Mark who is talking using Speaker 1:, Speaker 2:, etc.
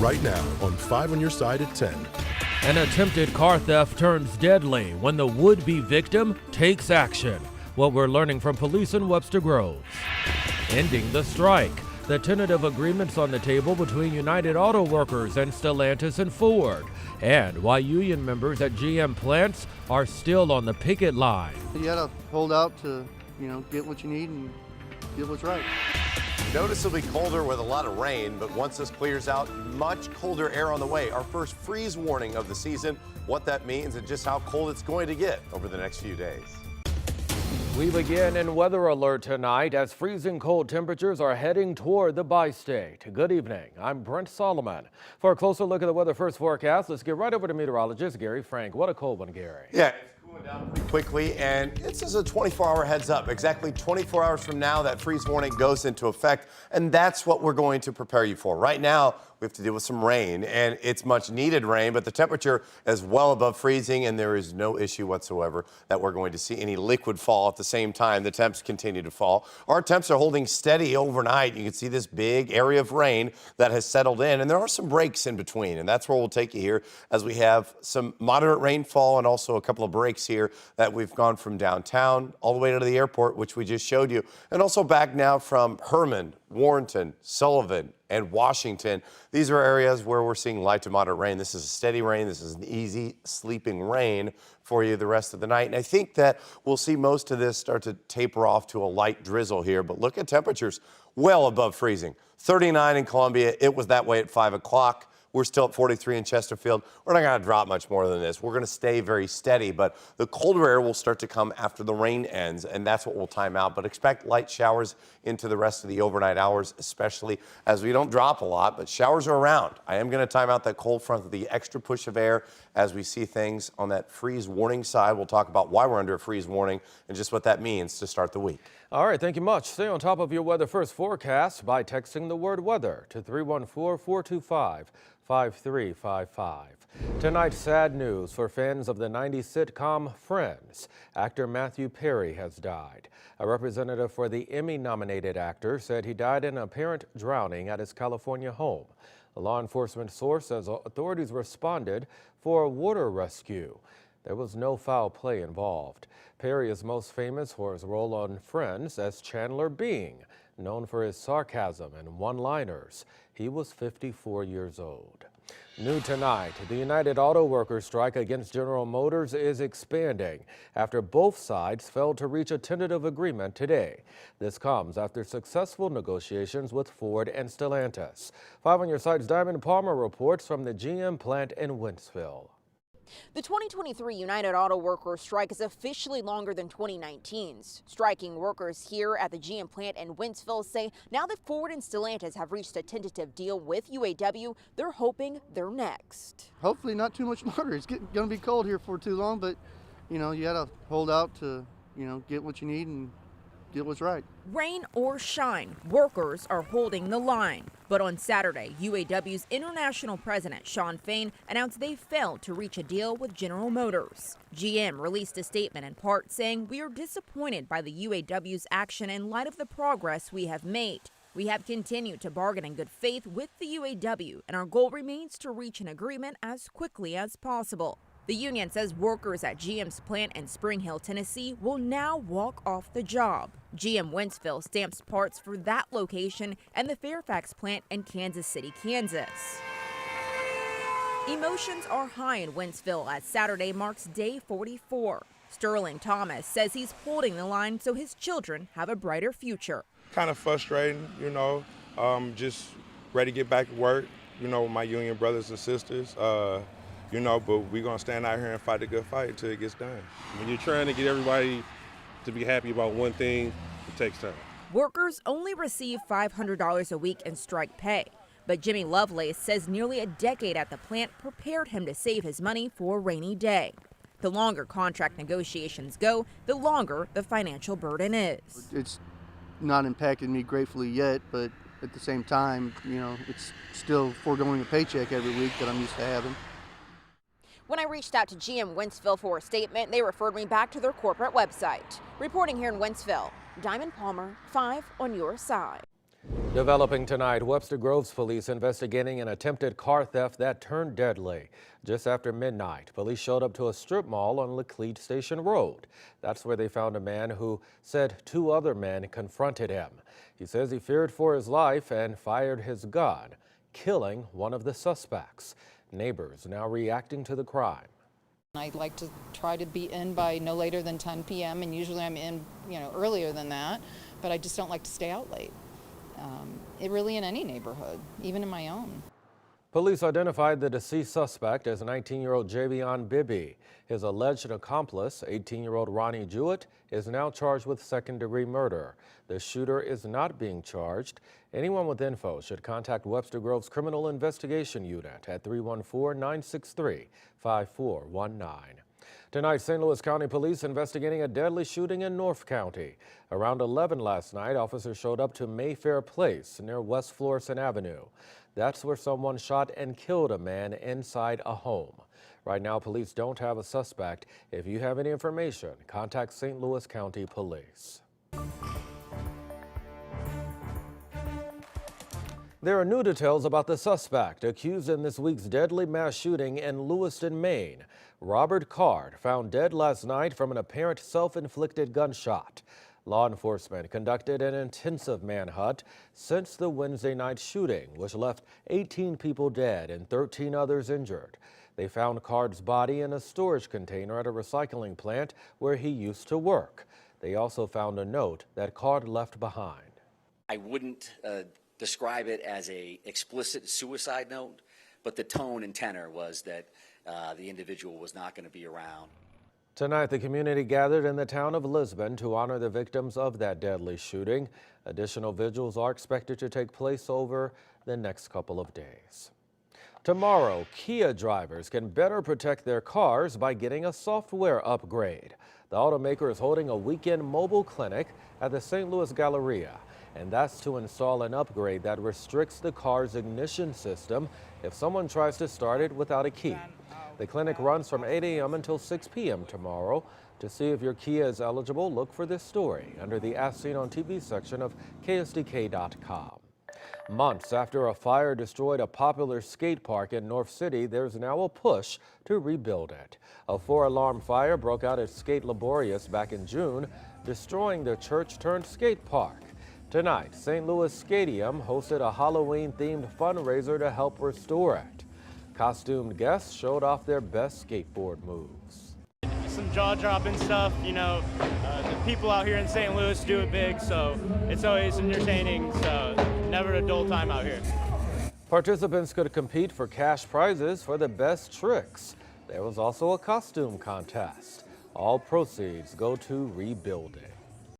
Speaker 1: right now on 5 on Your Side at 10.
Speaker 2: An attempted car theft turns deadly when the would-be victim takes action. What we're learning from police in Webster Groves. Ending the strike. The tentative agreements on the table between United Auto Workers and Stellantis and Ford. And why union members at GM plants are still on the picket line.
Speaker 3: You gotta hold out to, get what you need and get what's right.
Speaker 4: Noticeably colder with a lot of rain, but once this clears out, much colder air on the way. Our first freeze warning of the season, what that means and just how cold it's going to get over the next few days.
Speaker 2: We begin in weather alert tonight as freezing cold temperatures are heading toward the bi-state. Good evening. I'm Brent Solomon. For a closer look at the weather first forecast, let's get right over to meteorologist Gary Frank. What a cold one, Gary.
Speaker 4: Yeah, it's cooling down pretty quickly, and it's just a 24-hour heads up. Exactly 24 hours from now, that freeze warning goes into effect, and that's what we're going to prepare you for. Right now, we have to deal with some rain, and it's much needed rain, but the temperature is well above freezing, and there is no issue whatsoever that we're going to see any liquid fall at the same time. The temps continue to fall. Our temps are holding steady overnight. You can see this big area of rain that has settled in, and there are some breaks in between, and that's where we'll take you here as we have some moderate rainfall and also a couple of breaks here that we've gone from downtown all the way to the airport, which we just showed you, and also back now from Herman, Warrenton, Sullivan, and Washington. These are areas where we're seeing light to moderate rain. This is a steady rain. This is an easy sleeping rain for you the rest of the night. And I think that we'll see most of this start to taper off to a light drizzle here. But look at temperatures well above freezing. 39 in Columbia. It was that way at 5 o'clock. We're still at 43 in Chesterfield. We're not going to drop much more than this. We're going to stay very steady, but the colder air will start to come after the rain ends, and that's what we'll time out. But expect light showers into the rest of the overnight hours, especially as we don't drop a lot, but showers are around. I am going to time out that cold front with the extra push of air as we see things on that freeze warning side. We'll talk about why we're under a freeze warning and just what that means to start the week.
Speaker 2: All right, thank you much. Stay on top of your weather first forecast by texting the word weather to 314-425-5355. Tonight's sad news for fans of the 90s sitcom Friends. Actor Matthew Perry has died. A representative for the Emmy-nominated actor said he died in apparent drowning at his California home. A law enforcement source says authorities responded for a water rescue. There was no foul play involved. Perry is most famous for his role on Friends as Chandler Bing, known for his sarcasm and one-liners. He was 54 years old. New tonight, the United Auto Workers strike against General Motors is expanding after both sides failed to reach a tentative agreement today. This comes after successful negotiations with Ford and Stellantis. 5 on Your Side's Diamond Palmer reports from the GM plant in Wentzville.
Speaker 5: The 2023 United Auto Workers strike is officially longer than 2019's. Striking workers here at the GM plant in Wentzville say now that Ford and Stellantis have reached a tentative deal with UAW, they're hoping they're next.
Speaker 3: Hopefully not too much longer. It's going to be cold here for too long, but, you got to hold out to, get what you need and get what's right.
Speaker 5: Rain or shine, workers are holding the line. But on Saturday, UAW's international president, Shawn Fain, announced they failed to reach a deal with General Motors. GM released a statement in part saying, "We are disappointed by the UAW's action in light of the progress we have made. We have continued to bargain in good faith with the UAW, and our goal remains to reach an agreement as quickly as possible." The union says workers at GM's plant in Spring Hill, Tennessee will now walk off the job. GM Wentzville stamps parts for that location and the Fairfax plant in Kansas City, Kansas. Emotions are high in Wentzville as Saturday marks day 44. Sterling Thomas says he's holding the line so his children have a brighter future.
Speaker 6: Kind of frustrating, just ready to get back to work, with my union brothers and sisters. But we're going to stand out here and fight a good fight until it gets done.
Speaker 7: When you're trying to get everybody to be happy about one thing, it takes time.
Speaker 5: Workers only receive $500 a week in strike pay. But Jimmy Lovelace says nearly a decade at the plant prepared him to save his money for a rainy day. The longer contract negotiations go, the longer the financial burden is.
Speaker 3: It's not impacted me gratefully yet, but at the same time, it's still foregoing a paycheck every week that I'm used to having.
Speaker 5: When I reached out to GM Wentzville for a statement, they referred me back to their corporate website. Reporting here in Wentzville, Diamond Palmer, 5 on Your Side.
Speaker 2: Developing tonight, Webster Groves police investigating an attempted car theft that turned deadly. Just after midnight, police showed up to a strip mall on Laclede Station Road. That's where they found a man who said two other men confronted him. He says he feared for his life and fired his gun, killing one of the suspects. Neighbors now reacting to the crime.
Speaker 8: I like to try to be in by no later than 10 p.m. and usually I'm in, earlier than that, but I just don't like to stay out late. Really in any neighborhood, even in my own.
Speaker 2: Police identified the deceased suspect as 19-year-old Javion Bibby. His alleged accomplice, 18-year-old Ronnie Jewett, is now charged with second-degree murder. The shooter is not being charged. Anyone with info should contact Webster Groves Criminal Investigation Unit at 314-963-5419. Tonight, St. Louis County Police investigating a deadly shooting in North County. Around 11 last night, officers showed up to Mayfair Place near West Florissant Avenue. That's where someone shot and killed a man inside a home. Right now, police don't have a suspect. If you have any information, contact St. Louis County Police. There are new details about the suspect accused in this week's deadly mass shooting in Lewiston, Maine. Robert Card found dead last night from an apparent self-inflicted gunshot. Law enforcement conducted an intensive manhunt since the Wednesday night shooting, which left 18 people dead and 13 others injured. They found Card's body in a storage container at a recycling plant where he used to work. They also found a note that Card left behind.
Speaker 9: I wouldn't describe it as a explicit suicide note, but the tone and tenor was that the individual was not going to be around.
Speaker 2: Tonight, the community gathered in the town of Lisbon to honor the victims of that deadly shooting. Additional vigils are expected to take place over the next couple of days. Tomorrow, Kia drivers can better protect their cars by getting a software upgrade. The automaker is holding a weekend mobile clinic at the St. Louis Galleria, and that's to install an upgrade that restricts the car's ignition system if someone tries to start it without a key. The clinic runs from 8 a.m. until 6 p.m. tomorrow. To see if your Kia is eligible, look for this story under the As Seen on TV section of KSDK.com. Months after a fire destroyed a popular skate park in North City, there's now a push to rebuild it. A 4-alarm fire broke out at Skate Laborious back in June, destroying the church-turned-skate park. Tonight, St. Louis Stadium hosted a Halloween-themed fundraiser to help restore it. Costumed guests showed off their best skateboard moves.
Speaker 10: Some jaw-dropping stuff, the people out here in St. Louis do it big, so it's always entertaining, so never a dull time out here.
Speaker 2: Participants could compete for cash prizes for the best tricks. There was also a costume contest. All proceeds go to rebuilding.